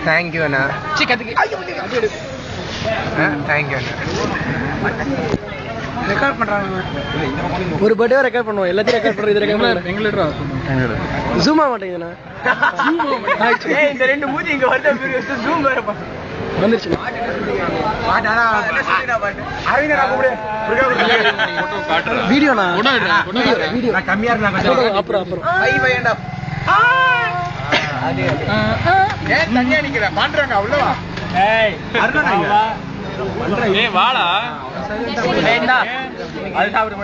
Thank you அண்ணா. Thank you அண்ணா. Record பண்றாங்க. ஒரு birthday record பண்ணுவோம். எல்லாத்தையும் ரெக்கார்ட் பண்றோம். இது ரெக்கார்ட் எங்களோட ஜூம் ஆக மாட்டேங்குதுண்ணா. இந்த ரெண்டு மூஞ்சி இங்க வருது. ஜூம் வேற வந்துருச்சு. வீடியோண்ணா வீடியோ கம்மியா இருந்தா அப்புறம் தனியா நிக்கிறேன் பண்றாங்க அவ்வளவா. வாடா அது சாப்பிட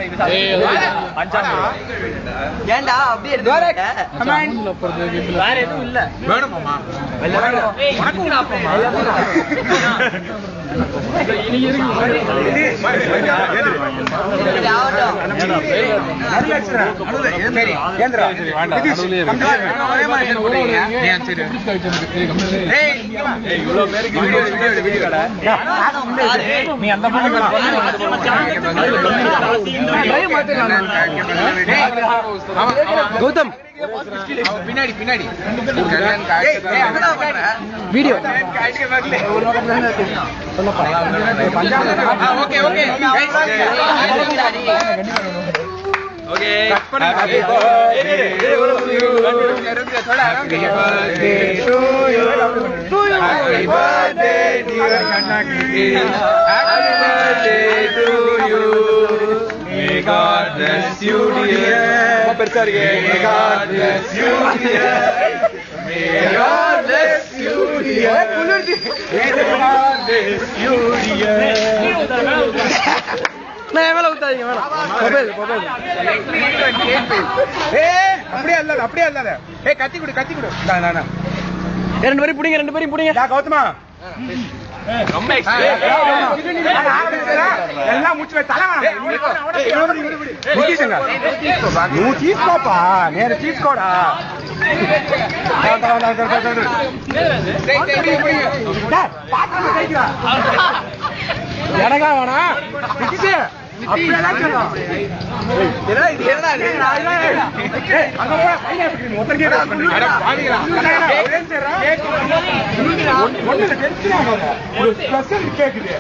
ஏண்டா அப்படியே வேற எதுவும் இல்ல வேணுமாமா கௌதம் பின்னாடி பின்னாடி video okay okay okay happy birthday थोड़ा happy birthday to you happy birthday dear Kannaki happy birthday to you may God bless you dear परसारिगे may God bless you dear may God bless you dear may God bless you dear मैं மேல ஊத்தாதீங்க மேல mobile ஏய் அப்படியே அல்ல ஏய் கத்தி குடு நான் ரெண்டு பேரும் புடிங்க டா கௌதமா ரொம்ப எல்லாம் முச்சுவே தலவானா நீ తీసుకోపా నేను తీసుకోడా எனக்கா வேணா கேக்குது